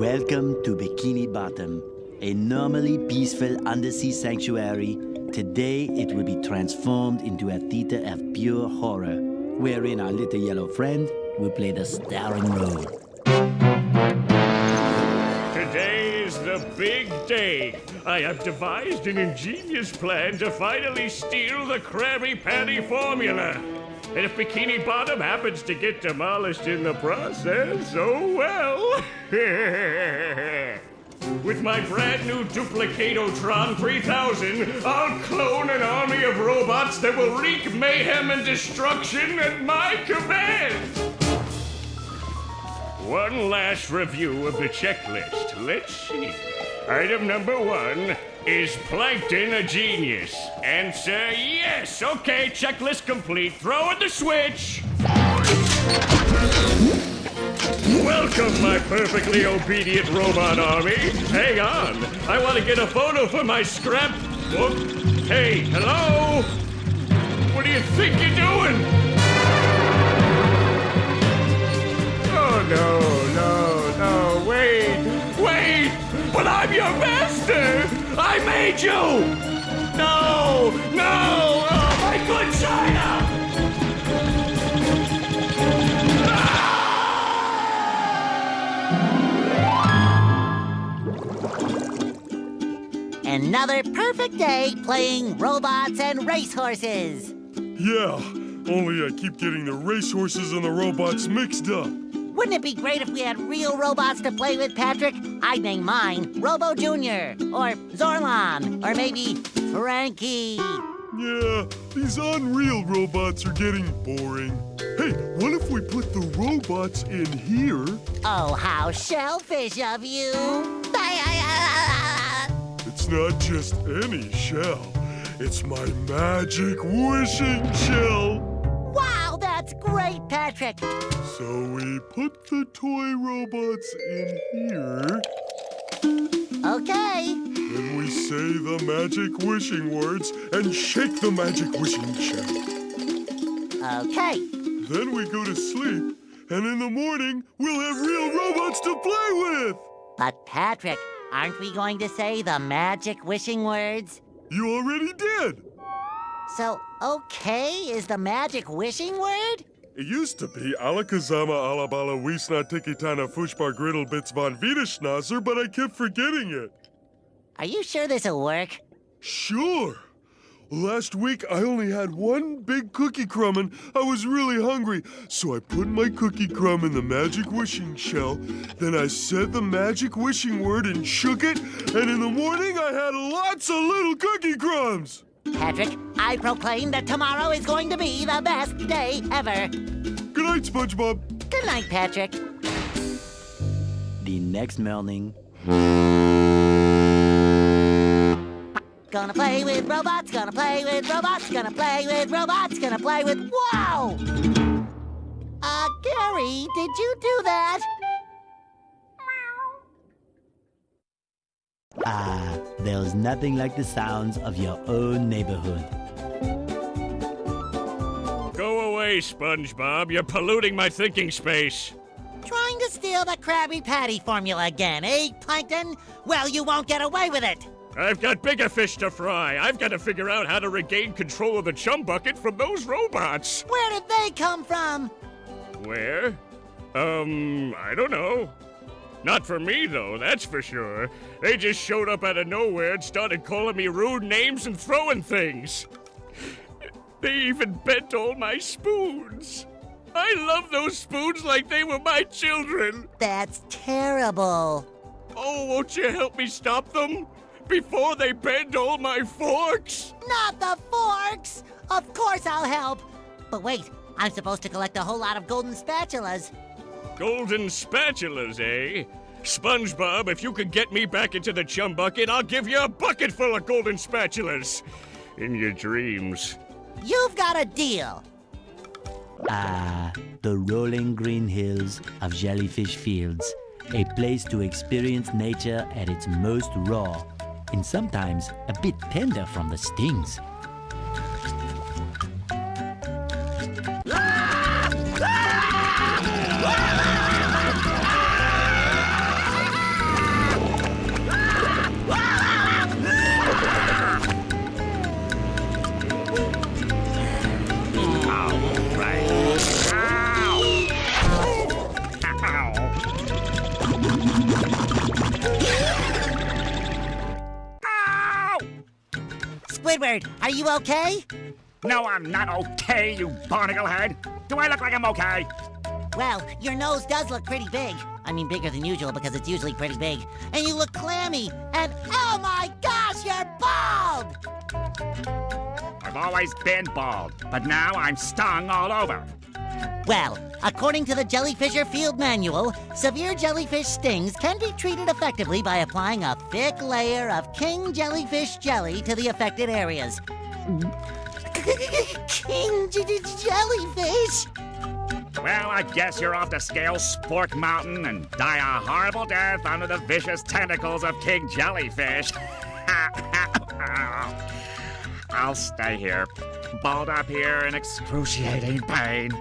Welcome to Bikini Bottom, a normally peaceful undersea sanctuary. Today it will be transformed into a theater of pure horror, wherein our little yellow friend will play the starring role. Today is the big day. I have devised an ingenious plan to finally steal the Krabby Patty formula. And if Bikini Bottom happens to get demolished in the process, oh well. With my brand new Duplicatotron 3000, I'll clone an army of robots that will wreak mayhem and destruction at my command. One last review of the checklist. Let's see. Item number 1, is Plankton a genius? Answer yes. Okay, checklist complete. Throw in the switch. Welcome, my perfectly obedient robot army. Hang on. I want to get a photo for my scrapbook. Hey, hello? What do you think you're doing? Oh, no, wait! But I'm your master! I made you! No! Oh, my good China! Another perfect day playing robots and racehorses. Yeah, only I keep getting the racehorses and the robots mixed up. Wouldn't it be great if we had real robots to play with, Patrick? I'd name mine Robo Jr. or Zorlon or maybe Frankie. Yeah, these unreal robots are getting boring. Hey, what if we put the robots in here? Oh, how shellfish of you. It's not just any shell. It's my magic wishing shell. Wow, that's great, Patrick. So we put the toy robots in here. Okay. Then we say the magic wishing words and shake the magic wishing shell. Okay. Then we go to sleep, and in the morning, we'll have real robots to play with. But, Patrick, aren't we going to say the magic wishing words? You already did. So, okay is the magic wishing word? It used to be Alakazama Alabala Wiesna Tikitana Fushbar Griddle Bits von Wiederschnauzer, but I kept forgetting it. Are you sure this'll work? Sure. Last week, I only had one big cookie crumb and I was really hungry. So I put my cookie crumb in the magic wishing shell. Then I said the magic wishing word and shook it. And in the morning, I had lots of little cookie crumbs. Patrick, I proclaim that tomorrow is going to be the best day ever. Good night, SpongeBob. Good night, Patrick. The next morning. Gonna play with robots, gonna play with robots, gonna play with robots, gonna play with... Wow! Gary, did you do that? There's nothing like the sounds of your own neighborhood. Go away, SpongeBob. You're polluting my thinking space. Trying to steal the Krabby Patty formula again, eh, Plankton? Well, you won't get away with it. I've got bigger fish to fry. I've got to figure out how to regain control of the chum bucket from those robots. Where did they come from? Where? I don't know. Not for me, though, that's for sure. They just showed up out of nowhere and started calling me rude names and throwing things. They even bent all my spoons. I love those spoons like they were my children. That's terrible. Oh, won't you help me stop them? Before they bend all my forks? Not the forks! Of course I'll help. But wait, I'm supposed to collect a whole lot of golden spatulas. Golden spatulas, eh? SpongeBob, if you could get me back into the chum bucket, I'll give you a bucket full of golden spatulas. In your dreams. You've got a deal. The rolling green hills of Jellyfish Fields. A place to experience nature at its most raw, and sometimes a bit tender from the stings. Squidward, are you okay? No, I'm not okay, you barnacle head. Do I look like I'm okay? Well, your nose does look pretty big. I mean, bigger than usual because it's usually pretty big. And you look clammy. And oh my gosh, you're bald! I've always been bald, but now I'm stung all over. Well, according to the Jellyfisher Field Manual, severe jellyfish stings can be treated effectively by applying a thick layer of king jellyfish jelly to the affected areas. King jellyfish? Well, I guess you're off to scale Spork Mountain and die a horrible death under the vicious tentacles of King Jellyfish. I'll stay here, balled up here in excruciating pain.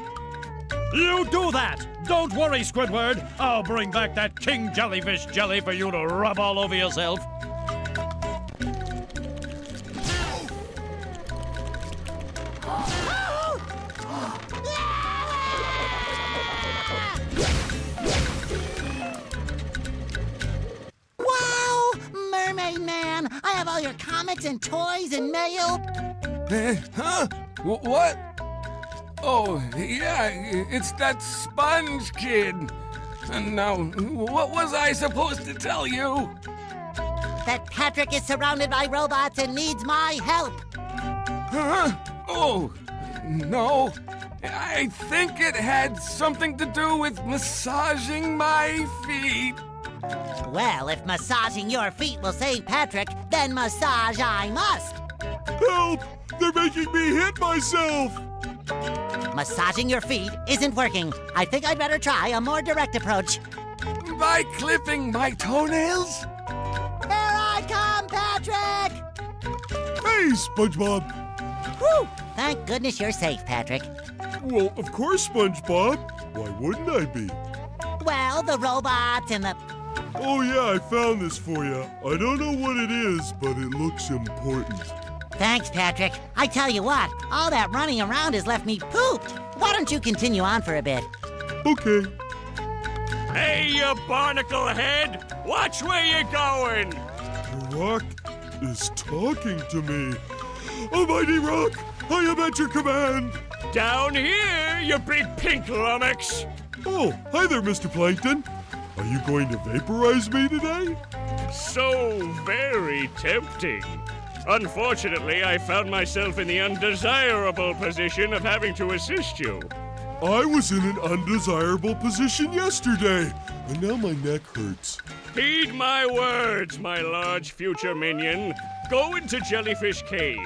You do that! Don't worry, Squidward. I'll bring back that King Jellyfish jelly for you to rub all over yourself. Wow! Mermaid Man! I have all your comics and toys and mail. Huh? What? Oh, yeah, it's that Sponge Kid. And now, what was I supposed to tell you? That Patrick is surrounded by robots and needs my help. Huh? Oh, no. I think it had something to do with massaging my feet. Well, if massaging your feet will save Patrick, then massage I must. Help! They're making me hit myself! Massaging your feet isn't working. I think I'd better try a more direct approach. By clipping my toenails? Here I come, Patrick! Hey, SpongeBob! Whew! Thank goodness you're safe, Patrick. Well, of course, SpongeBob. Why wouldn't I be? Well, the robots and the... Oh yeah, I found this for you. I don't know what it is, but it looks important. Thanks, Patrick. I tell you what, all that running around has left me pooped. Why don't you continue on for a bit? Okay. Hey, you barnacle head! Watch where you're going! The rock is talking to me. Almighty Rock, I am at your command. Down here, you big pink lummox! Oh, hi there, Mr. Plankton. Are you going to vaporize me today? So very tempting. Unfortunately, I found myself in the undesirable position of having to assist you. I was in an undesirable position yesterday, and now my neck hurts. Heed my words, my large future minion. Go into Jellyfish Cave.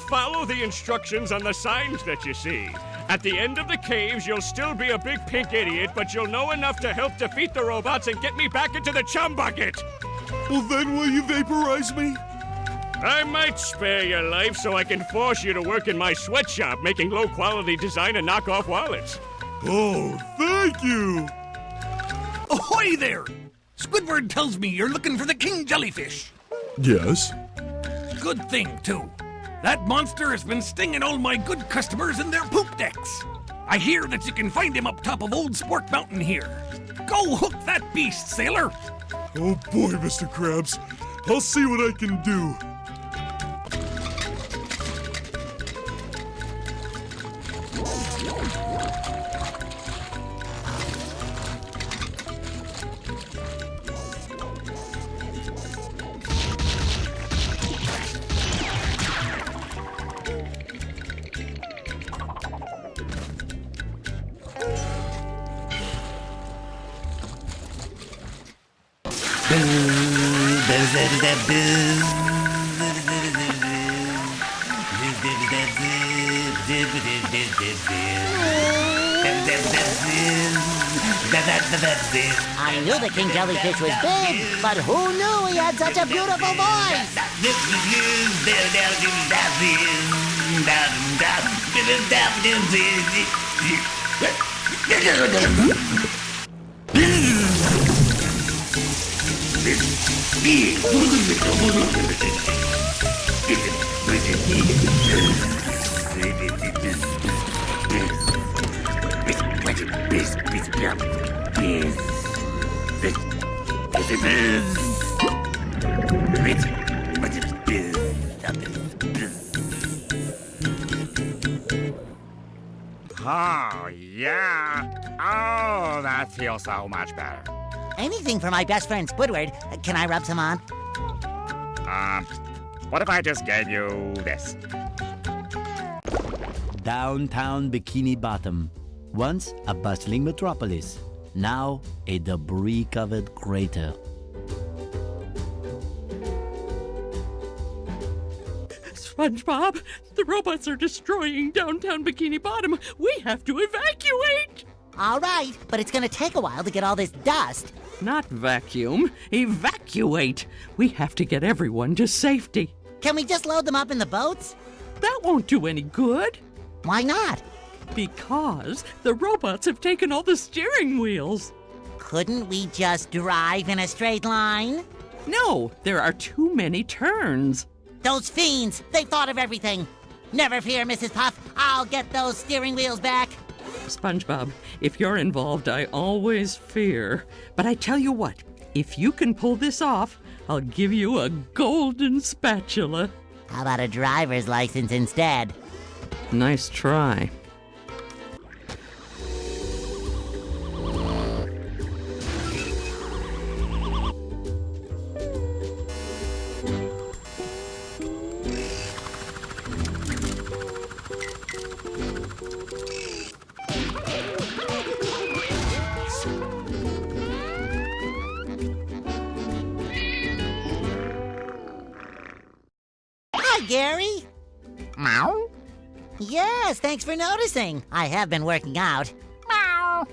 Follow the instructions on the signs that you see. At the end of the caves, you'll still be a big pink idiot, but you'll know enough to help defeat the robots and get me back into the chum bucket. Well, then will you vaporize me? I might spare your life so I can force you to work in my sweatshop making low-quality design and knockoff wallets. Oh, thank you! Ahoy there! Squidward tells me you're looking for the king jellyfish. Yes? Good thing, too. That monster has been stinging all my good customers in their poop decks. I hear that you can find him up top of Old Spork Mountain here. Go hook that beast, sailor! Oh boy, Mr. Krabs. I'll see what I can do. I knew the king jellyfish was big, but who knew he had such a beautiful voice? Oh, yeah. Oh, that feels so much better. Anything for my best friend Squidward. Can I rub some on? What if I just gave you this? Downtown Bikini Bottom. Once a bustling metropolis. Now a debris-covered crater. SpongeBob, the robots are destroying downtown Bikini Bottom. We have to evacuate! All right, but it's gonna take a while to get all this dust. Not vacuum, evacuate. We have to get everyone to safety. Can we just load them up in the boats? That won't do any good. Why not? Because the robots have taken all the steering wheels. Couldn't we just drive in a straight line? No, there are too many turns. Those fiends, they thought of everything. Never fear, Mrs. Puff. I'll get those steering wheels back. SpongeBob, if you're involved, I always fear. But I tell you what, if you can pull this off, I'll give you a golden spatula. How about a driver's license instead? Nice try. Hi, Gary. Meow? Yes, thanks for noticing. I have been working out. Meow.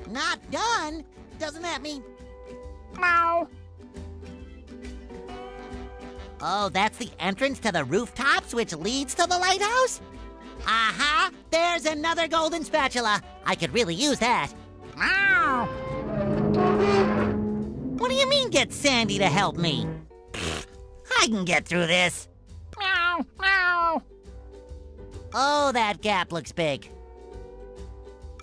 Not done? Doesn't that mean... Meow. Oh, that's the entrance to the rooftops, which leads to the lighthouse? Aha! There's another golden spatula. I could really use that. Meow. What do you mean, get Sandy to help me? Pfft, I can get through this. Meow. Meow. Oh, that gap looks big.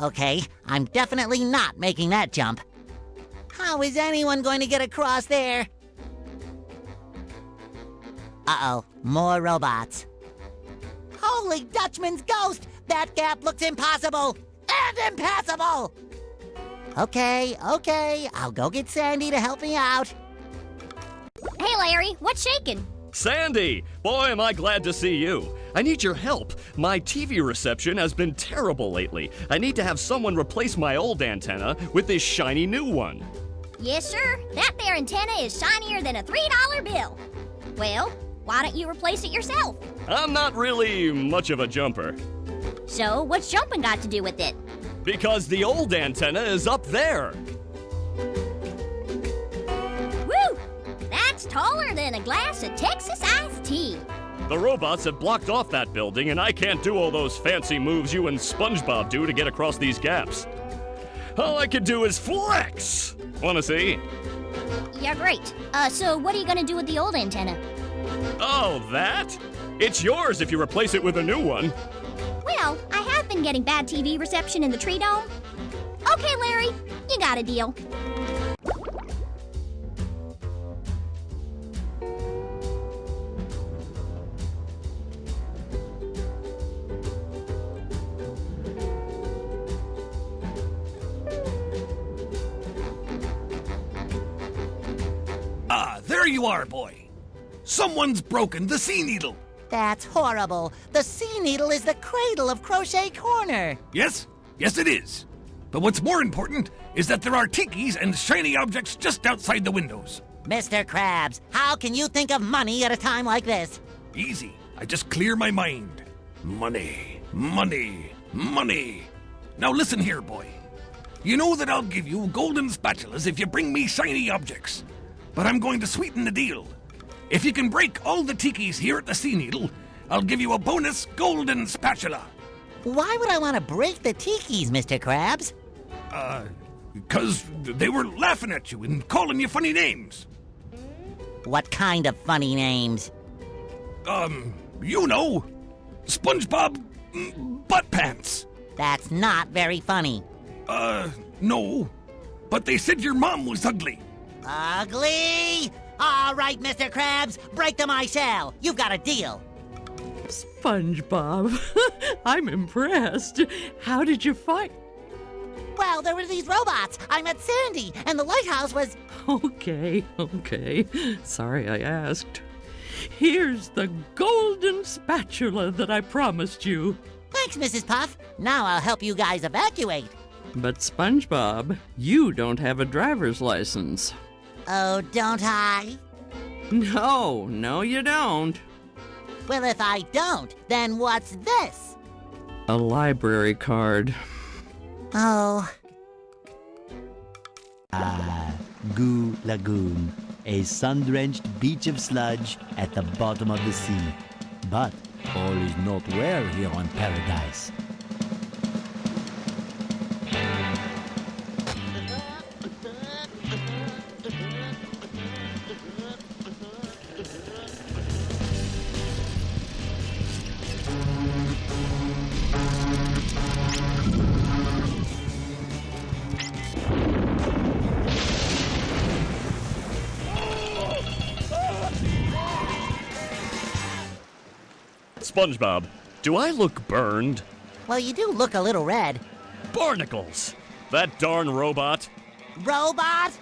Okay, I'm definitely not making that jump. How is anyone going to get across there? Uh-oh, more robots. Holy Dutchman's ghost! That gap looks impossible! And impassable! Okay, I'll go get Sandy to help me out. Hey, Larry, what's shaking? Sandy! Boy, am I glad to see you. I need your help. My TV reception has been terrible lately. I need to have someone replace my old antenna with this shiny new one. Yes, sir. That there antenna is shinier than a $3 bill. Well, why don't you replace it yourself? I'm not really much of a jumper. So, what's jumping got to do with it? Because the old antenna is up there. Woo! That's taller than a glass of Texas iced tea. The robots have blocked off that building, and I can't do all those fancy moves you and SpongeBob do to get across these gaps. All I can do is flex! Wanna see? Yeah, great. So what are you gonna do with the old antenna? Oh, that? It's yours if you replace it with a new one. Well, I have been getting bad TV reception in the tree dome. Okay, Larry, you got a deal. Ah, there you are, boy. Someone's broken the sea needle. That's horrible. The sea needle is the cradle of Crochet Corner. Yes, it is. But what's more important is that there are tikis and shiny objects just outside the windows. Mr. Krabs, how can you think of money at a time like this? Easy. I just clear my mind. Money, money, money. Now listen here, boy. You know that I'll give you golden spatulas if you bring me shiny objects. But I'm going to sweeten the deal. If you can break all the tikis here at the Sea Needle, I'll give you a bonus golden spatula. Why would I want to break the tikis, Mr. Krabs? Because they were laughing at you and calling you funny names. What kind of funny names? You know, SpongeBob Butt Pants. That's not very funny. No. But they said your mom was ugly. Ugly? All right, Mr. Krabs, break them I shall. You've got a deal. SpongeBob, I'm impressed. How did you fight? Well, there were these robots. I met Sandy, and the lighthouse was... Okay. Sorry I asked. Here's the golden spatula that I promised you. Thanks, Mrs. Puff. Now I'll help you guys evacuate. But SpongeBob, you don't have a driver's license. Oh, don't I? No, you don't. Well, if I don't, then what's this? A library card. Oh. Goo Lagoon, a sun-drenched beach of sludge at the bottom of the sea. But all is not well here on Paradise. SpongeBob, do I look burned? Well, you do look a little red. Barnacles! That darn robot. Robot?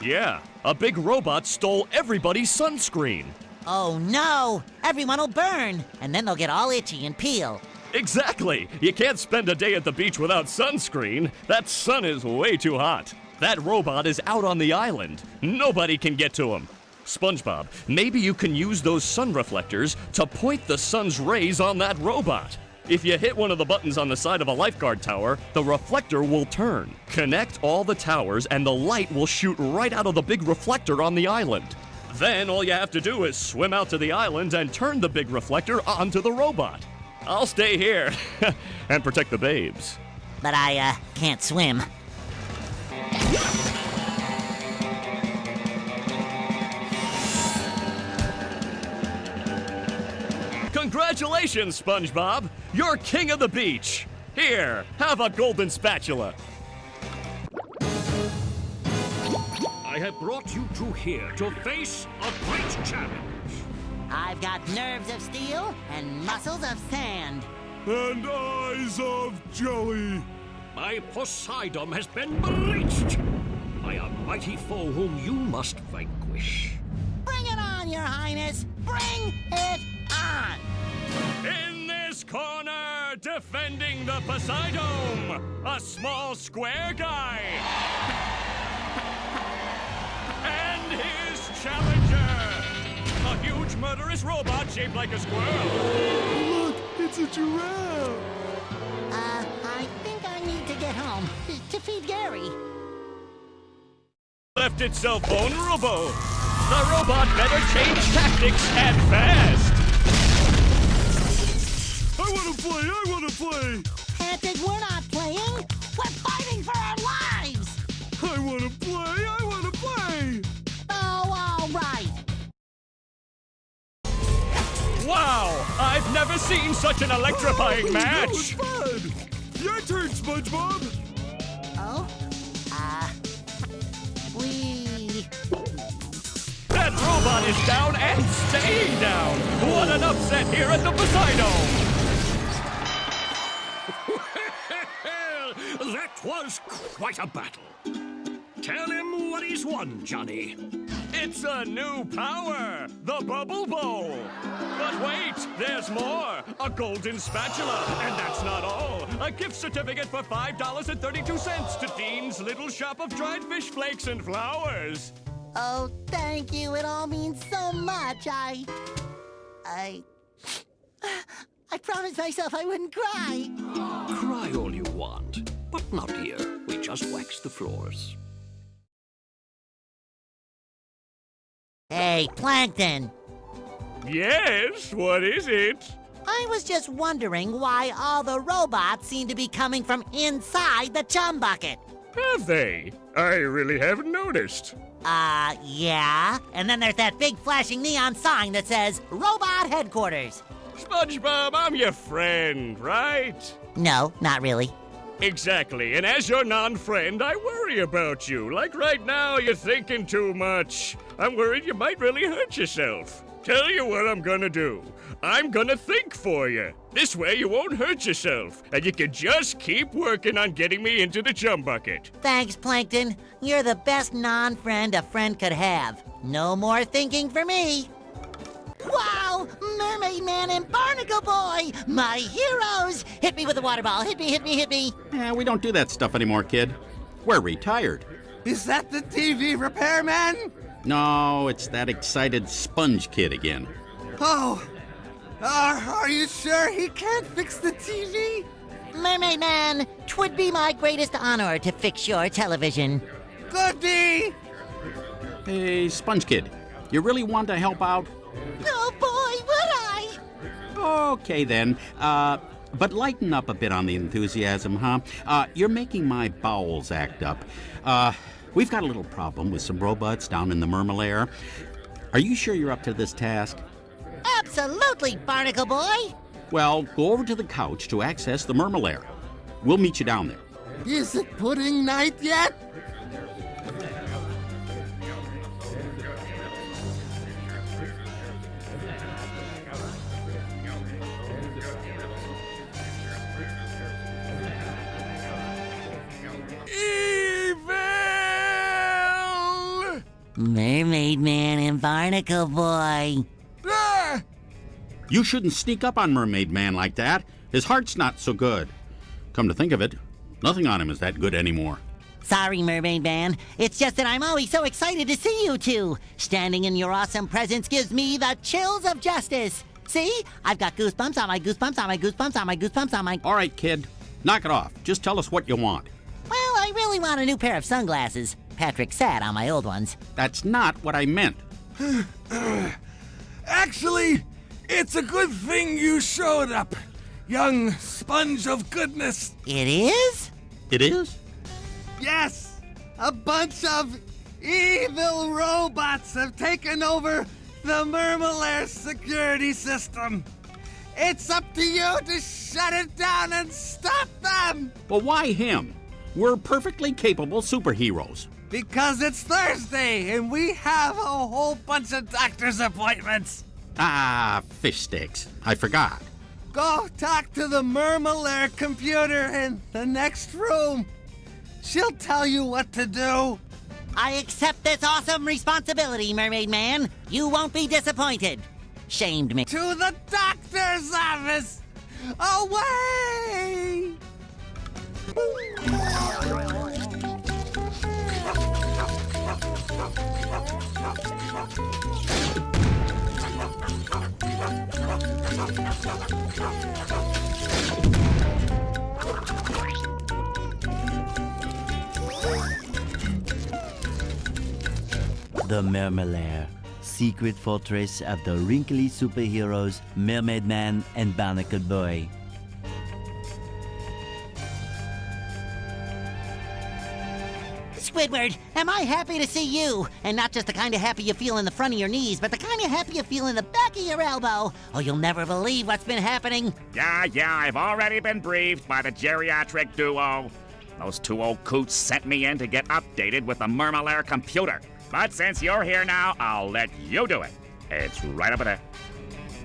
Yeah, a big robot stole everybody's sunscreen. Oh, no! Everyone will burn, and then they'll get all itchy and peel. Exactly! You can't spend a day at the beach without sunscreen. That sun is way too hot. That robot is out on the island. Nobody can get to him. SpongeBob, maybe you can use those sun reflectors to point the sun's rays on that robot. If you hit one of the buttons on the side of a lifeguard tower, the reflector will turn. Connect all the towers and the light will shoot right out of the big reflector on the island. Then all you have to do is swim out to the island and turn the big reflector onto the robot. I'll stay here and protect the babes. But I, can't swim. Congratulations, SpongeBob! You're king of the beach! Here, have a golden spatula. I have brought you two here to face a great challenge. I've got nerves of steel and muscles of sand. And eyes of jelly. My Poseidon has been breached by a mighty foe whom you must vanquish. Bring it on, Your Highness! Bring it on! In this corner, defending the Poseidon, a small square guy. And his challenger, a huge murderous robot shaped like a squirrel. Look, it's a giraffe. I think I need to get home to feed Gary. Left itself vulnerable. The robot better change tactics and fast. I wanna play! Patrick, we're not playing. We're fighting for our lives. I wanna play! Oh, all right. Wow! I've never seen such an electrifying That was match! fun! Your turn, SpongeBob! Oh? That robot is down and staying down! What an upset here at the Poseidon! That was quite a battle. Tell him what he's won, Johnny. It's a new power! The Bubble Bowl! But wait, there's more! A golden spatula! And that's not all! A gift certificate for $5.32 to Dean's Little Shop of Dried Fish Flakes and Flowers! Oh, thank you. It all means so much. I promised myself I wouldn't cry. Cry all you want, but not here. We just wax the floors. Hey, Plankton. Yes, what is it? I was just wondering why all the robots seem to be coming from inside the chum bucket. Have they? I really haven't noticed. Yeah. And then there's that big flashing neon sign that says Robot Headquarters. SpongeBob, I'm your friend, right? No, not really. Exactly, and as your non-friend, I worry about you. Like right now, you're thinking too much. I'm worried you might really hurt yourself. Tell you what I'm gonna do. I'm gonna think for you. This way you won't hurt yourself, and you can just keep working on getting me into the chum bucket. Thanks, Plankton. You're the best non-friend a friend could have. No more thinking for me. Wow! Mermaid Man and Barnacle Boy! My heroes! Hit me with the water ball. Hit me, hit me, hit me. Yeah, we don't do that stuff anymore, kid. We're retired. Is that the TV repairman? No, it's that excited sponge kid again. Oh, are you sure he can't fix the TV? Mermaid Man, 'twould be my greatest honor to fix your television. Goodie! Hey, sponge kid, you really want to help out? Oh boy, would I! Okay then, but lighten up a bit on the enthusiasm, huh? You're making my bowels act up. We've got a little problem with some robots down in the Mermalair. Are you sure you're up to this task? Absolutely, Barnacle Boy! Well, go over to the couch to access the Mermalair. We'll meet you down there. Is it pudding night yet? Mermaid Man and Barnacle Boy. Ah! You shouldn't sneak up on Mermaid Man like that. His heart's not so good. Come to think of it, nothing on him is that good anymore. Sorry, Mermaid Man. It's just that I'm always so excited to see you two. Standing in your awesome presence gives me the chills of justice. See? I've got goosebumps on my goosebumps on my goosebumps on my goosebumps on my... All right, kid. Knock it off. Just tell us what you want. Well, I really want a new pair of sunglasses. Patrick sat on my old ones. That's not what I meant. Actually, it's a good thing you showed up, young sponge of goodness. It is? It is? Yes! A bunch of evil robots have taken over the Mermalair security system. It's up to you to shut it down and stop them! Well, why him? We're perfectly capable superheroes. Because it's Thursday and we have a whole bunch of doctor's appointments. Ah, fish sticks. I forgot. Go talk to the Mermalair computer in the next room. She'll tell you what to do. I accept this awesome responsibility, Mermaid Man. You won't be disappointed. Shamed me. To the doctor's office! Away! The Mermalair, secret fortress of the wrinkly superheroes Mermaid Man and Barnacle Boy. Squidward, am I happy to see you? And not just the kind of happy you feel in the front of your knees, but the kind of happy you feel in the back of your elbow. Oh, you'll never believe what's been happening. Yeah, I've already been briefed by the geriatric duo. Those two old coots sent me in to get updated with the Mermalair computer. But since you're here now, I'll let you do it. It's right over there.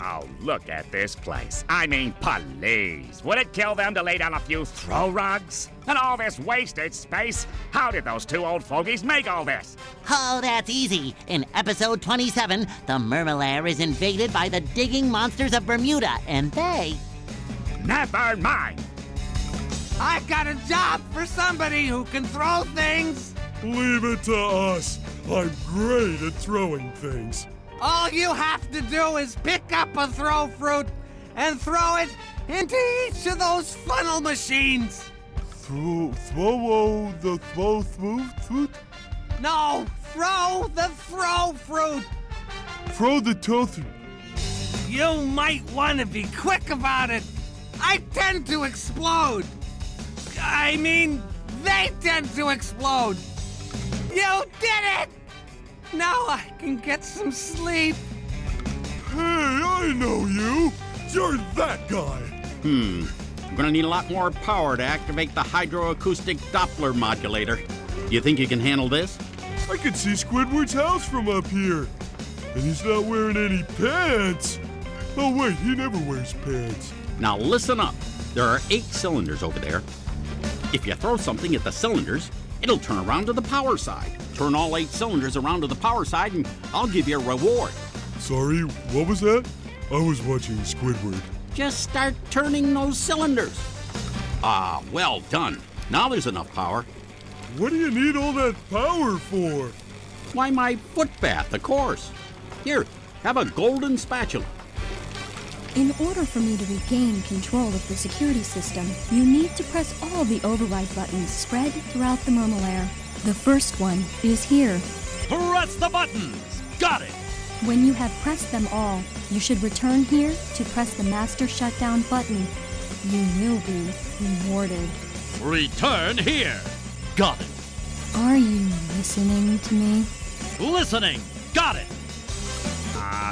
Oh, look at this place. I mean, please. Would it kill them to lay down a few throw rugs? And all this wasted space? How did those two old fogies make all this? Oh, that's easy. In episode 27, the Mermalair is invaded by the digging monsters of Bermuda, and they... Never mind. I've got a job for somebody who can throw things. Leave it to us. I'm great at throwing things. All you have to do is pick up a throw fruit and throw it into each of those funnel machines. Throw fruit? No, throw the throw fruit. Throw the tofu. You might want to be quick about it. I tend to explode. I mean, they tend to explode. You did it! Now I can get some sleep. Hey, I know you. You're that guy. I'm gonna need a lot more power to activate the hydroacoustic Doppler modulator. You think you can handle this? I can see Squidward's house from up here. And he's not wearing any pants. Oh wait, he never wears pants. Now listen up. There are 8 cylinders over there. If you throw something at the cylinders, it'll turn around to the power side. Turn all 8 cylinders around to the power side and I'll give you a reward. Sorry, what was that? I was watching Squidward. Just start turning those cylinders. Ah, well done. Now there's enough power. What do you need all that power for? Why, my foot bath, of course. Here, have a golden spatula. In order for me to regain control of the security system, you need to press all the override buttons spread throughout the Murmelair. The first one is here. Press the buttons! Got it! When you have pressed them all, you should return here to press the master shutdown button. You will be rewarded. Return here! Got it! Are you listening to me? Listening! Got it!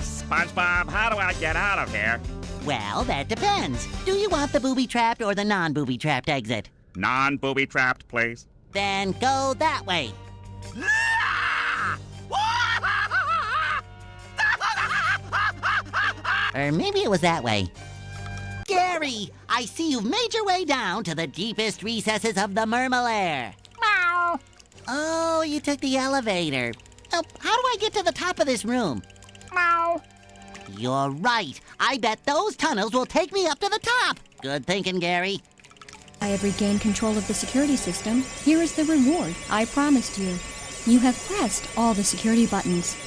SpongeBob, how do I get out of here? Well, that depends. Do you want the booby-trapped or the non-booby-trapped exit? Non-booby-trapped, please. Then go that way. Or maybe it was that way. Gary, I see you've made your way down to the deepest recesses of the Murmelair. Meow. Oh, you took the elevator. How do I get to the top of this room? Meow. You're right. I bet those tunnels will take me up to the top. Good thinking, Gary. I have regained control of the security system. Here is the reward I promised you. You have pressed all the security buttons.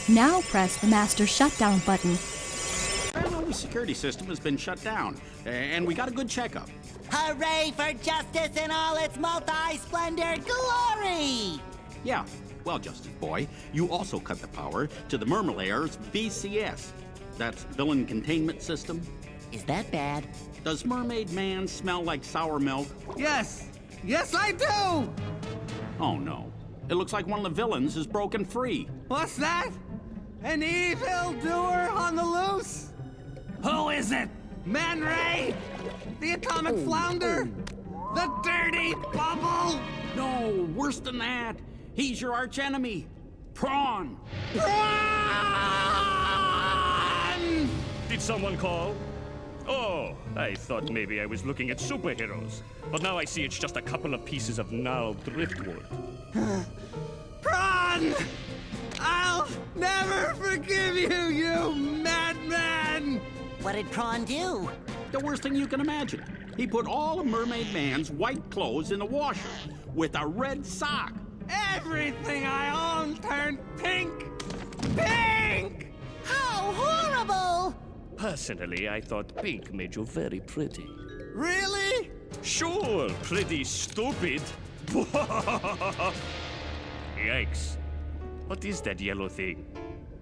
Now press the master shutdown button. Well, the security system has been shut down, and we got a good checkup. Hooray for justice in all its multi-splendor glory! Yeah, well, Justice Boy, you also cut the power to the Murmelair's VCS. That's Villain Containment System. Is that bad? Does Mermaid Man smell like sour milk? Yes! Yes, I do! Oh, no. It looks like one of the villains is broken free. What's that? An evildoer on the loose? Who is it? Man Ray? The atomic flounder? The dirty bubble? No, worse than that. He's your archenemy, Prawn. Prawn! Did someone call? Oh, I thought maybe I was looking at superheroes. But now I see it's just a couple of pieces of gnarled driftwood. Prawn! I'll never forgive you, you madman! What did Prawn do? The worst thing you can imagine. He put all of Mermaid Man's white clothes in the washer with a red sock. Everything I own turned pink! Pink! How horrible! Personally, I thought pink made you very pretty. Really? Sure, pretty stupid. Yikes. What is that yellow thing?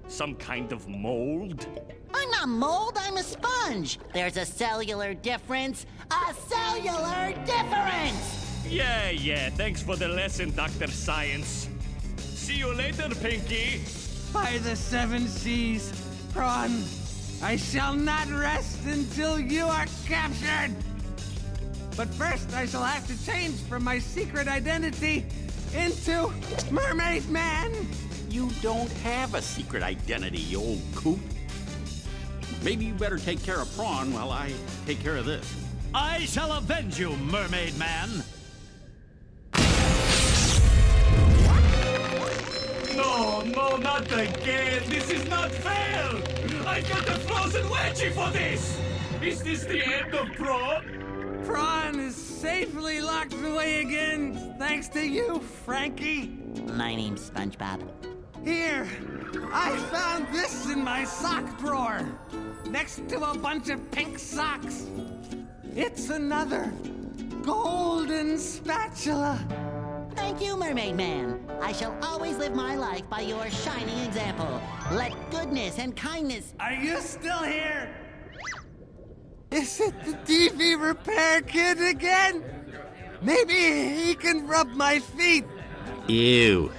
Some kind of mold? I'm not mold, I'm a sponge. There's a cellular difference. A cellular difference! Yeah, thanks for the lesson, Dr. Science. See you later, Pinky. By the 7 seas, Prawn, I shall not rest until you are captured! But first, I shall have to change from my secret identity into Mermaid Man! You don't have a secret identity, you old coot. Maybe you better take care of Prawn while I take care of this. I shall avenge you, Mermaid Man! No, not again! This is not fair! I got a frozen wedgie for this! Is this the end of Prawn? Prawn is safely locked away again, thanks to you, Frankie. My name's SpongeBob. Here, I found this in my sock drawer, next to a bunch of pink socks. It's another golden spatula. Thank you, Mermaid Man. I shall always live my life by your shining example. Let goodness and kindness... Are you still here? Is it the TV repair kid again? Maybe he can rub my feet. Ew.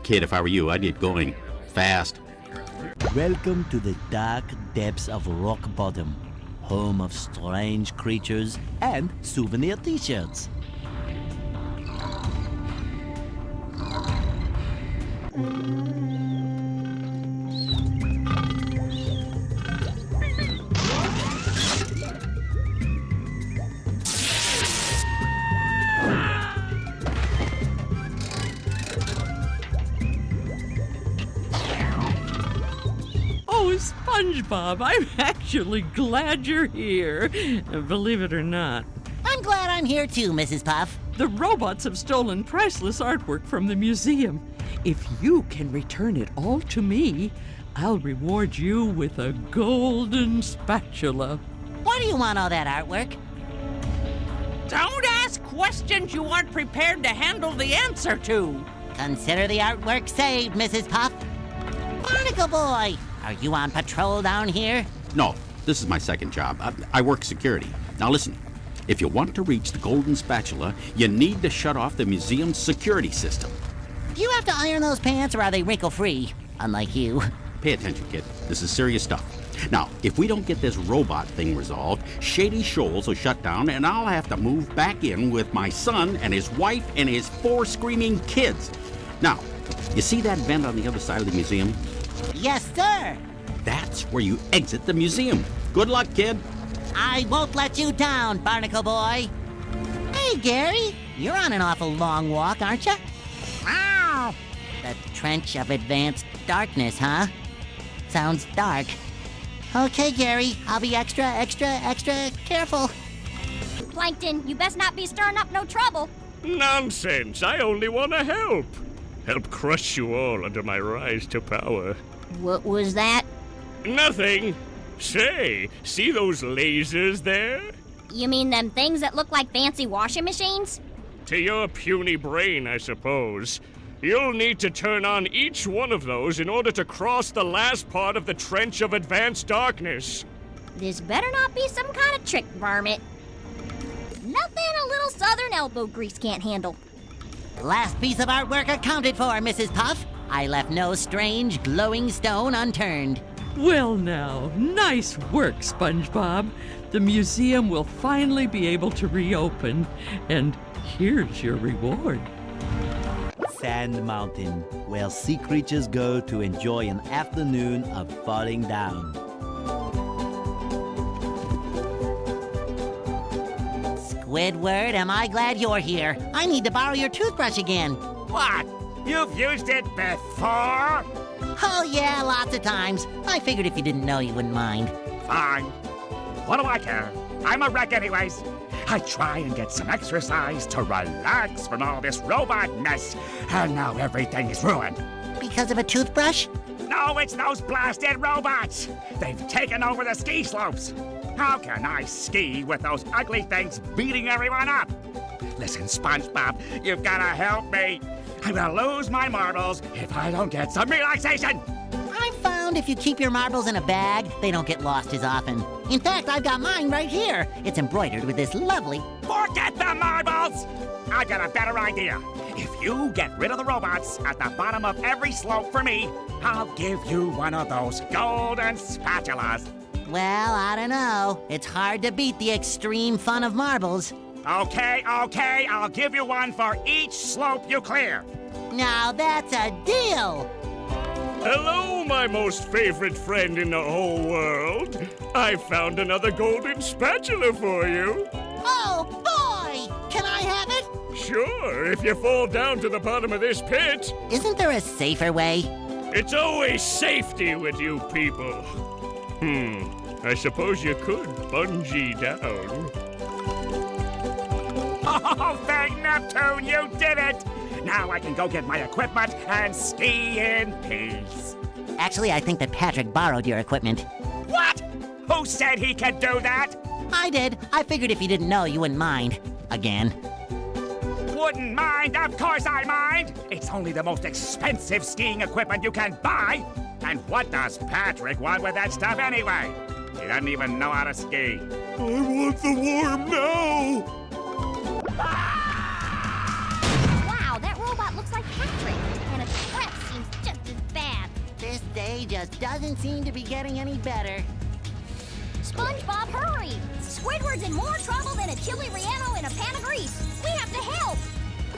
Kid, if I were you, I'd get going. Fast. Welcome to the dark depths of rock bottom, home of strange creatures and souvenir t-shirts. Oh, SpongeBob, I'm actually glad you're here. Believe it or not. I'm glad I'm here too, Mrs. Puff. The robots have stolen priceless artwork from the museum. If you can return it all to me, I'll reward you with a golden spatula. Why do you want all that artwork? Don't ask questions you aren't prepared to handle the answer to. Consider the artwork saved, Mrs. Puff. Barnacle Boy, are you on patrol down here? No, this is my second job. I work security. Now listen, if you want to reach the golden spatula, you need to shut off the museum's security system. Do you have to iron those pants or are they wrinkle-free? Unlike you. Pay attention, kid. This is serious stuff. Now, if we don't get this robot thing resolved, Shady Shoals will shut down and I'll have to move back in with my son and his wife and his 4 screaming kids. Now, you see that vent on the other side of the museum? Yes, sir. That's where you exit the museum. Good luck, kid. I won't let you down, Barnacle Boy. Hey, Gary, you're on an awful long walk, aren't you? Wow. The Trench of Advanced Darkness, huh? Sounds dark. Okay, Gary, I'll be extra careful. Plankton, you best not be stirring up no trouble. Nonsense! I only want to help. Help crush you all under my rise to power. What was that? Nothing. Say, see those lasers there? You mean them things that look like fancy washing machines? To your puny brain, I suppose. You'll need to turn on each one of those in order to cross the last part of the Trench of Advanced Darkness. This better not be some kind of trick, varmint. Nothing a little southern elbow grease can't handle. Last piece of artwork accounted for, Mrs. Puff. I left no strange, glowing stone unturned. Well now, nice work, SpongeBob. The museum will finally be able to reopen, and here's your reward. Sand Mountain, where sea creatures go to enjoy an afternoon of falling down. Squidward, am I glad you're here. I need to borrow your toothbrush again. What? You've used it before? Oh yeah, lots of times. I figured if you didn't know, you wouldn't mind. Fine. What do I care? I'm a wreck anyways. I try and get some exercise to relax from all this robot mess, and now everything is ruined. Because of a toothbrush? No, it's those blasted robots. They've taken over the ski slopes. How can I ski with those ugly things beating everyone up? Listen, SpongeBob, you've got to help me. I'm gonna lose my marbles if I don't get some relaxation. I've found if you keep your marbles in a bag, they don't get lost as often. In fact, I've got mine right here. It's embroidered with this lovely... Forget the marbles! I've got a better idea. If you get rid of the robots at the bottom of every slope for me, I'll give you one of those golden spatulas. Well, I don't know. It's hard to beat the extreme fun of marbles. Okay, I'll give you one for each slope you clear. Now that's a deal! Hello, my most favorite friend in the whole world. I found another golden spatula for you. Oh, boy! Can I have it? Sure, if you fall down to the bottom of this pit. Isn't there a safer way? It's always safety with you people. I suppose you could bungee down. Oh, thank Neptune, you did it! Now I can go get my equipment and ski in peace. Actually, I think that Patrick borrowed your equipment. What? Who said he could do that? I did. I figured if you didn't know, you wouldn't mind. Again. Wouldn't mind? Of course I mind! It's only the most expensive skiing equipment you can buy. And what does Patrick want with that stuff anyway? He doesn't even know how to ski. I want the worm now! Wow, that robot looks like Patrick, and its breath seems just as bad. This day just doesn't seem to be getting any better. SpongeBob, hurry! Squidward's in more trouble than a chili relleno in a pan of grease. We have to help!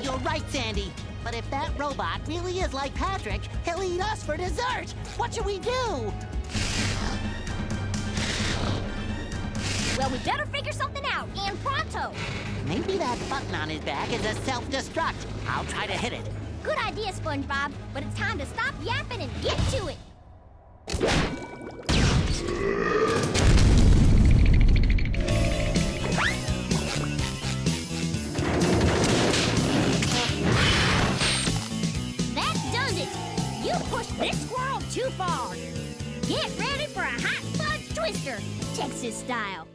You're right, Sandy. But if that robot really is like Patrick, he'll eat us for dessert. What should we do? Well, we better figure something out, and pronto! Maybe that button on his back is a self-destruct. I'll try to hit it. Good idea, SpongeBob, but it's time to stop yapping and get to it! That does it! You pushed this squirrel too far! Get ready for a hot fudge twister, Texas style!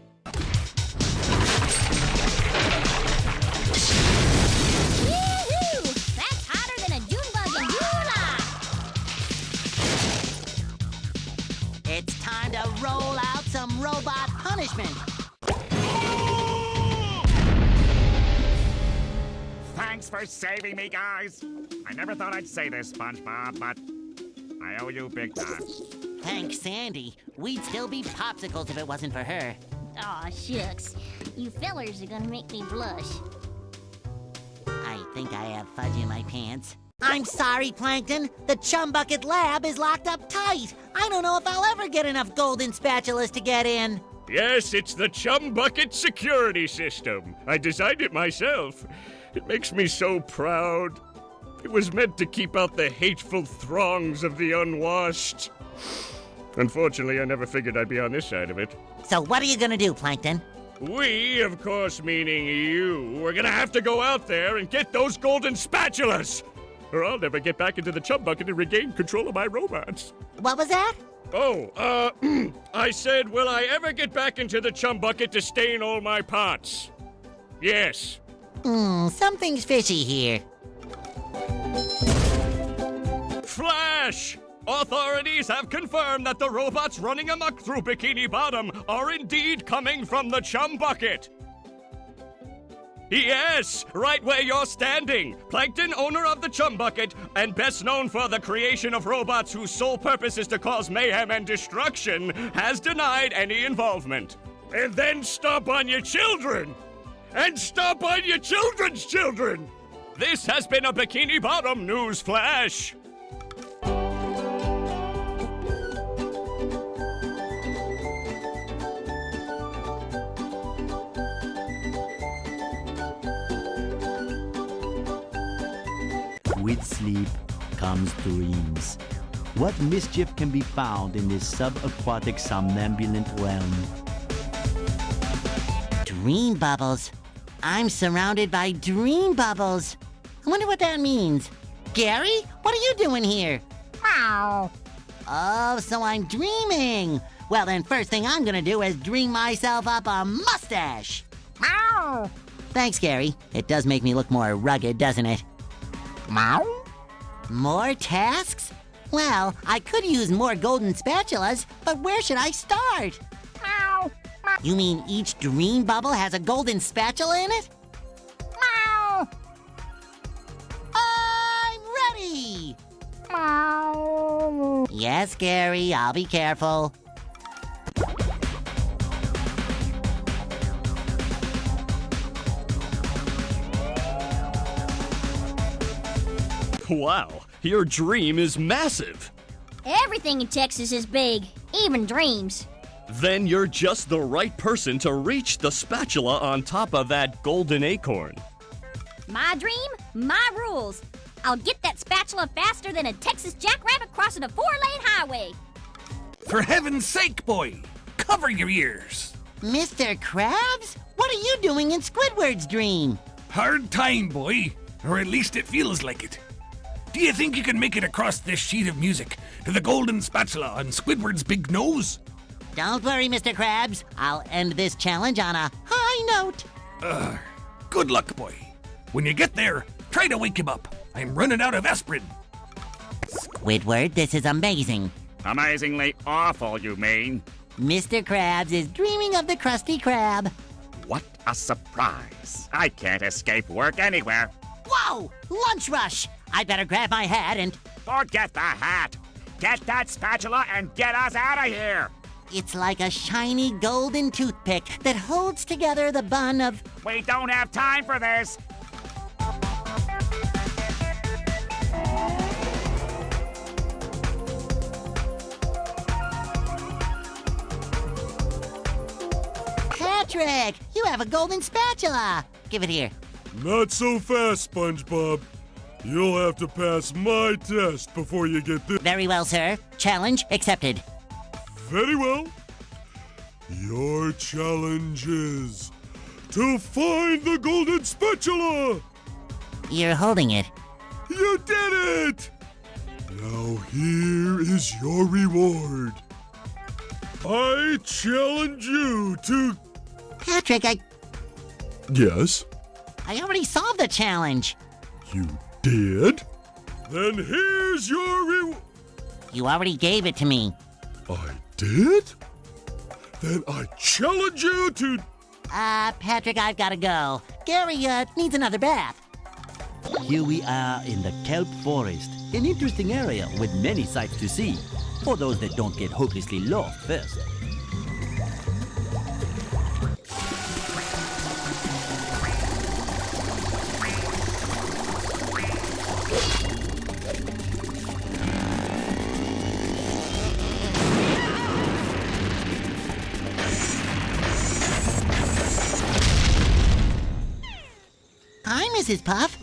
Woo-hoo! That's hotter than a June bug in July! It's time to roll out some robot punishment. Thanks for saving me, guys. I never thought I'd say this, SpongeBob, but I owe you big time. Thanks, Sandy. We'd still be popsicles if it wasn't for her. Aw, shucks. You fellers are gonna make me blush. I think I have fudge in my pants. I'm sorry, Plankton. The Chum Bucket lab is locked up tight. I don't know if I'll ever get enough golden spatulas to get in. Yes, it's the Chum Bucket security system. I designed it myself. It makes me so proud. It was meant to keep out the hateful throngs of the unwashed. Unfortunately, I never figured I'd be on this side of it. So what are you gonna do, Plankton? We, of course meaning you, are gonna have to go out there and get those golden spatulas! Or I'll never get back into the Chum Bucket and regain control of my robots. What was that? Oh, I said, will I ever get back into the Chum Bucket to stain all my pots? Yes. Something's fishy here. Flash! Authorities have confirmed that the robots running amok through Bikini Bottom are indeed coming from the Chum Bucket. Yes, right where you're standing. Plankton, owner of the Chum Bucket, and best known for the creation of robots whose sole purpose is to cause mayhem and destruction, has denied any involvement. And then stomp on your children! And stomp on your children's children! This has been a Bikini Bottom news flash. With sleep comes dreams. What mischief can be found in this subaquatic somnambulant realm? Dream bubbles. I'm surrounded by dream bubbles. I wonder what that means. Gary, what are you doing here? Meow. Oh, so I'm dreaming. Well, then first thing I'm gonna do is dream myself up a mustache. Meow. Thanks, Gary. It does make me look more rugged, doesn't it? Meow. More tasks? Well, I could use more golden spatulas, but where should I start? Meow. You mean each dream bubble has a golden spatula in it? Meow. I'm ready! Meow. Yes, Gary, I'll be careful. Wow, your dream is massive. Everything in Texas is big, even dreams. Then you're just the right person to reach the spatula on top of that golden acorn. My dream, my rules. I'll get that spatula faster than a Texas jackrabbit crossing a 4-lane highway. For heaven's sake, boy, cover your ears. Mr. Krabs? What are you doing in Squidward's dream? Hard time, boy, or at least it feels like it. Do you think you can make it across this sheet of music to the golden spatula on Squidward's big nose? Don't worry, Mr. Krabs. I'll end this challenge on a high note. Good luck, boy. When you get there, try to wake him up. I'm running out of aspirin. Squidward, this is amazing. Amazingly awful, you mean? Mr. Krabs is dreaming of the Krusty Krab. What a surprise. I can't escape work anywhere. Whoa! Lunch rush! I'd better grab my hat and... Forget the hat. Get that spatula and get us out of here. It's like a shiny golden toothpick that holds together the bun of... We don't have time for this. Patrick, you have a golden spatula. Give it here. Not so fast, SpongeBob. You'll have to pass my test before you get this. Very well, sir. Challenge accepted. Very well. Your challenge is to find the golden spatula. You're holding it. You did it! Now here is your reward. I challenge you to... Patrick, Yes? I already solved the challenge. You did? Then here's your reward. You already gave it to me. I did? Then I challenge you to... Patrick, I've got to go. Gary, needs another bath. Here we are in the kelp forest, an interesting area with many sights to see, for those that don't get hopelessly lost first. Hi, Mrs. Puff.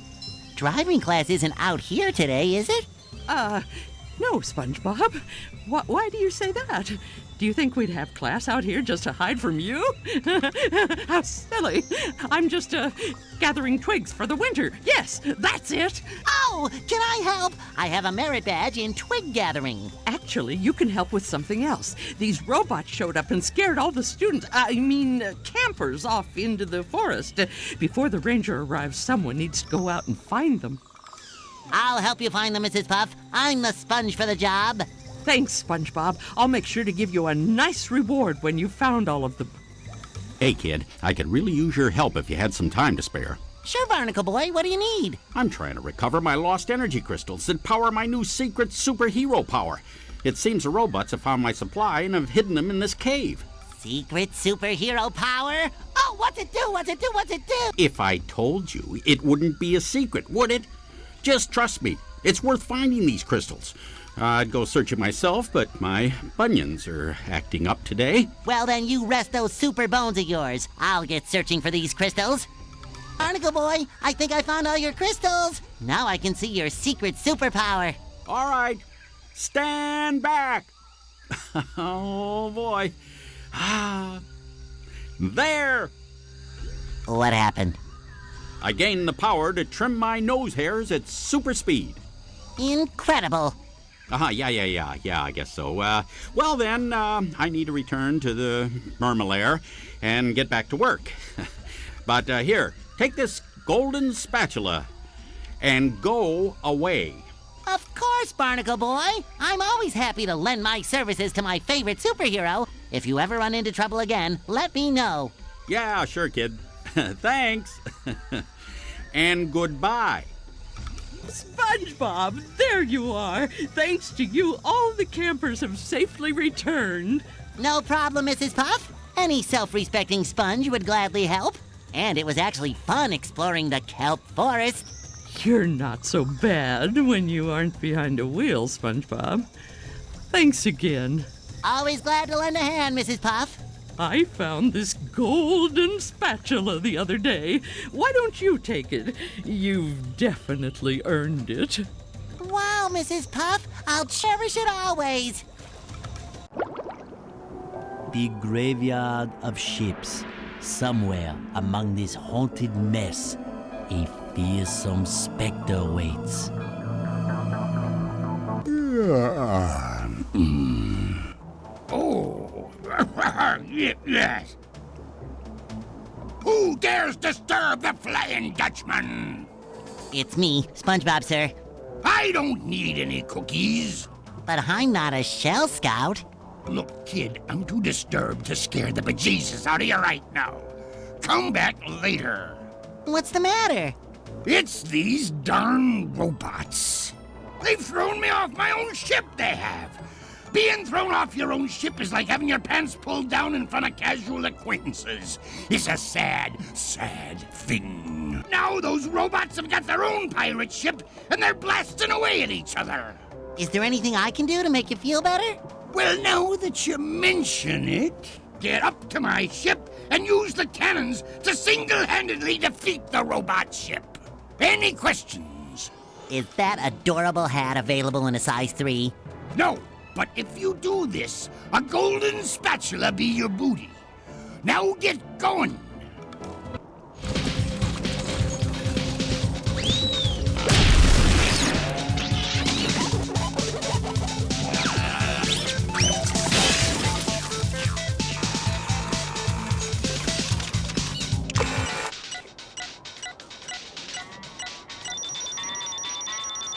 Driving class isn't out here today, is it? No, SpongeBob. Why do you say that? Do you think we'd have class out here just to hide from you? How silly. I'm just, gathering twigs for the winter. Yes, that's it. Oh, can I help? I have a merit badge in twig gathering. Actually, you can help with something else. These robots showed up and scared all the students, campers off into the forest. Before the ranger arrives, someone needs to go out and find them. I'll help you find them, Mrs. Puff. I'm the sponge for the job. Thanks, SpongeBob. I'll make sure to give you a nice reward when you've found all of them. Hey, kid, I could really use your help if you had some time to spare. Sure, Barnacle Boy. What do you need? I'm trying to recover my lost energy crystals that power my new secret superhero power. It seems the robots have found my supply and have hidden them in this cave. Secret superhero power? Oh, what's it do? What's it do? What's it do? If I told you, it wouldn't be a secret, would it? Just trust me. It's worth finding these crystals. I'd go searching myself, but my bunions are acting up today. Well, then you rest those super bones of yours. I'll get searching for these crystals. Barnacle Boy, I think I found all your crystals. Now I can see your secret superpower. All right. Stand back. Oh, boy. There. What happened? I gained the power to trim my nose hairs at super speed. Incredible. Yeah, I guess so. Well then, I need to return to the Mermalair and get back to work. But here, take this golden spatula and go away. Of course, Barnacle Boy. I'm always happy to lend my services to my favorite superhero. If you ever run into trouble again, let me know. Yeah, sure, kid. Thanks. And goodbye. SpongeBob, there you are. Thanks to you, all the campers have safely returned. No problem, Mrs. Puff. Any self-respecting sponge would gladly help. And it was actually fun exploring the kelp forest. You're not so bad when you aren't behind a wheel, SpongeBob. Thanks again. Always glad to lend a hand, Mrs. Puff. I found this golden spatula the other day. Why don't you take it? You've definitely earned it. Wow, Mrs. Puff. I'll cherish it always. The graveyard of ships. Somewhere among this haunted mess, a fearsome specter waits. Oh, yes. Who dares disturb the Flying Dutchman? It's me, SpongeBob, sir. I don't need any cookies. But I'm not a shell scout. Look, kid, I'm too disturbed to scare the bejesus out of you right now. Come back later. What's the matter? It's these darn robots. They've thrown me off my own ship, they have. Being thrown off your own ship is like having your pants pulled down in front of casual acquaintances. It's a sad, sad thing. Now those robots have got their own pirate ship, and they're blasting away at each other. Is there anything I can do to make you feel better? Well, now that you mention it, get up to my ship and use the cannons to single-handedly defeat the robot ship. Any questions? Is that adorable hat available in a size 3? No, but if you do this, a golden spatula be your booty. Now get going.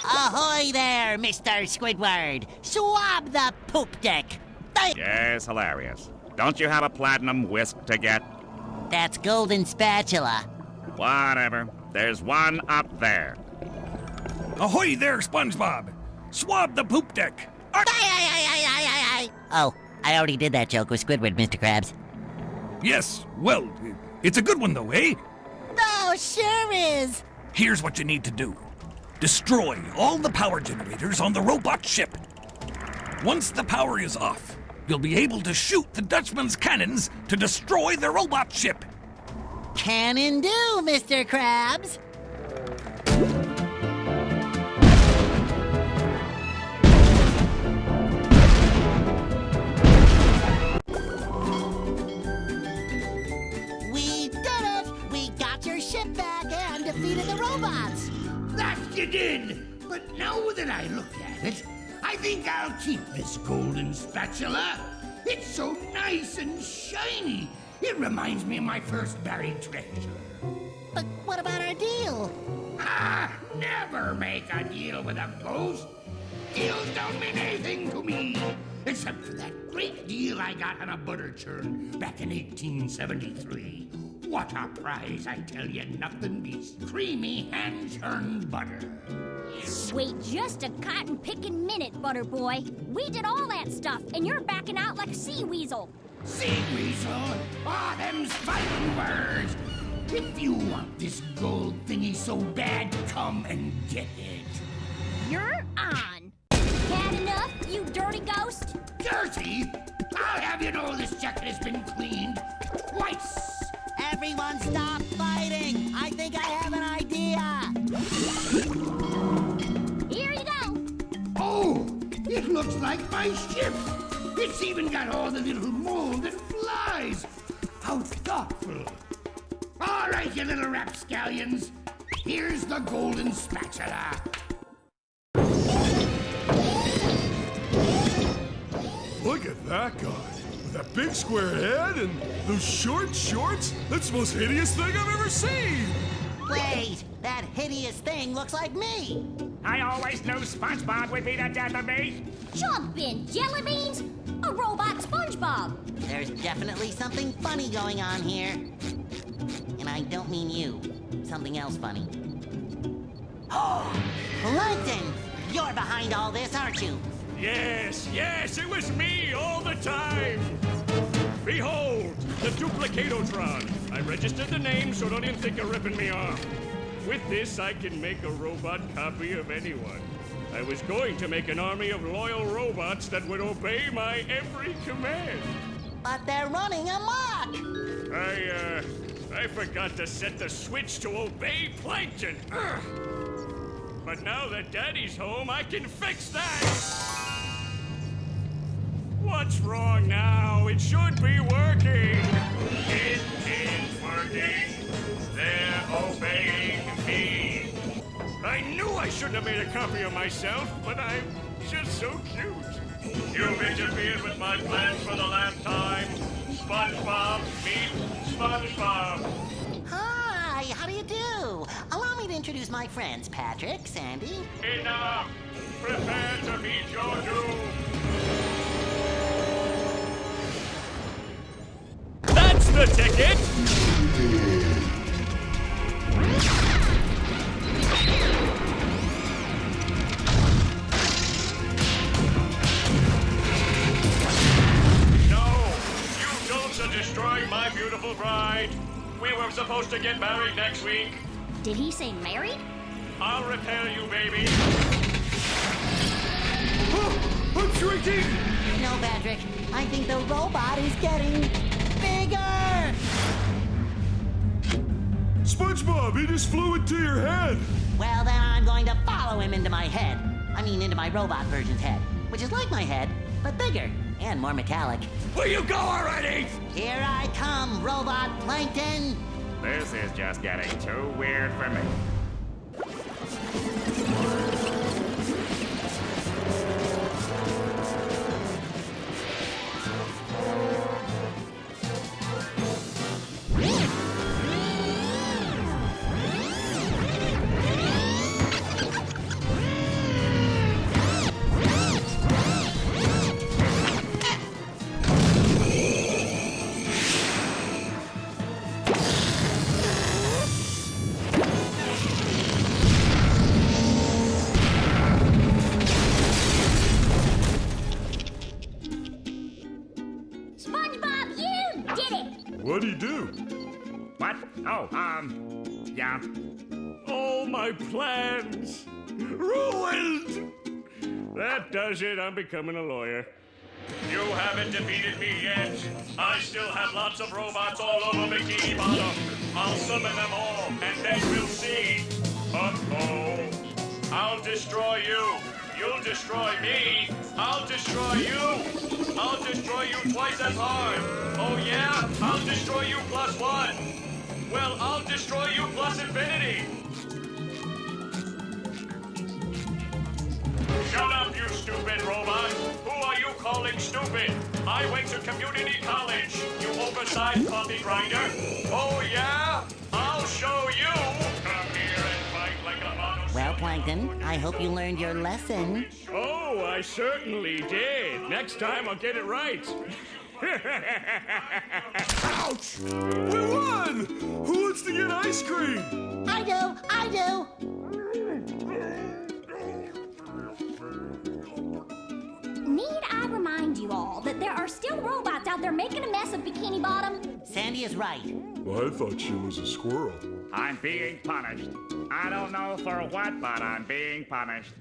Ahoy there, Mr. Squidward! Swab the poop deck! Yes, hilarious. Don't you have a platinum whisk to get? That's golden spatula. Whatever. There's one up there. Ahoy there, SpongeBob! Swab the poop deck! Oh, I already did that joke with Squidward, Mr. Krabs. Yes, well, it's a good one though, eh? Oh, sure is! Here's what you need to do. Destroy all the power generators on the robot ship. Once the power is off, you'll be able to shoot the Dutchman's cannons to destroy the robot ship. Cannon do, Mr. Krabs! We did it! We got your ship back and defeated the robots! That you did! But now that I look at it, I think I'll keep this golden spatula. It's so nice and shiny. It reminds me of my first buried treasure. But what about our deal? Ah, never make a deal with a ghost. Deals don't mean anything to me, except for that great deal I got on a butter churn back in 1873. What a prize, I tell you. Nothing beats creamy hand-churned butter. Wait just a cotton-picking minute, Butter Boy. We did all that stuff, and you're backing out like a sea weasel. Sea weasel? Ah, them's fighting words. If you want this gold thingy so bad, come and get it. You're on. Had enough, you dirty ghost? Dirty? I'll have you know this jacket has been cleaned twice. Everyone stop fighting! I think I have an idea! Here you go! Oh, it looks like my ship! It's even got all the little mold that flies! How thoughtful! All right, you little rapscallions, here's the golden spatula. Look at that guy. With that big square head and those short shorts. That's the most hideous thing I've ever seen. Wait, that hideous thing looks like me. I always knew SpongeBob would be the death of me. Jump in, jelly beans! A robot SpongeBob! There's definitely something funny going on here. And I don't mean you. Something else funny. Oh, Plankton! You're behind all this, aren't you? Yes, it was me all the time. Behold, the Duplicatotron. I registered the name, so don't even think of ripping me off. With this, I can make a robot copy of anyone. I was going to make an army of loyal robots that would obey my every command. But they're running amok! I forgot to set the switch to obey Plankton. Ugh. But now that Daddy's home, I can fix that! What's wrong now? It should be working! It is working! They're obeying me! I knew I shouldn't have made a copy of myself, but I'm just so cute. You've interfered with my plans for the last time. SpongeBob meet SpongeBob. Hi, how do you do? Allow me to introduce my friends, Patrick, Sandy. Enough! Prepare to meet your doom! That's the ticket! my beautiful bride. We were supposed to get married next week. Did he say married? I'll repair you, baby. I'm shrinking! No, Patrick. I think the robot is getting bigger! SpongeBob, he just flew into your head! Well, then I'm going to follow him into my head. I mean, into my robot version's head, which is like my head, but bigger and more metallic. Will you go already? Here I come, robot Plankton! This is just getting too weird for me. SpongeBob, you did it! What'd he do? What? Oh, yeah. All my plans ruined. That does it. I'm becoming a lawyer. You haven't defeated me yet. I still have lots of robots all over Bikini Bottom. I'll summon them all, and then we'll see. Uh-oh. I'll destroy you. You'll destroy me. I'll destroy you. I'll destroy you twice as hard. Oh yeah? I'll destroy you plus one. Well, I'll destroy you plus infinity. Shut up, you stupid robot. Who are you calling stupid? I went to community college, you oversized coffee grinder. Oh yeah? I'll show you. Come here and fight like a mono. Well, Plankton, I hope you learned your lesson. Oh, I certainly did. Next time I'll get it right. Ouch! We won! Who wants to get ice cream? I do! I do! Need I remind you all that there are still robots out there making a mess of Bikini Bottom? Sandy is right. Well, I thought she was a squirrel. I'm being punished. I don't know for what, but I'm being punished.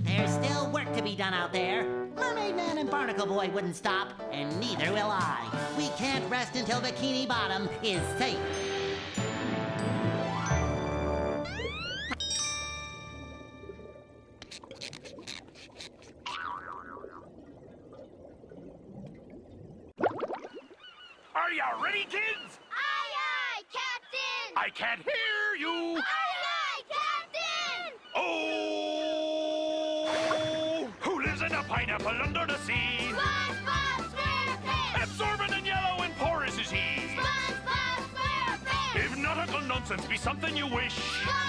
There's still work to be done out there. Mermaid Man and Barnacle Boy wouldn't stop, and neither will I. We can't rest until Bikini Bottom is safe. Are you ready, kids? Aye, aye, Captain! I can't hear you! Aye, aye, Captain! Oh! Who lives in a pineapple under the sea? SpongeBob SquarePants! Absorbent and yellow and porous is he. SpongeBob SquarePants! If nautical nonsense be something you wish, SpongeBob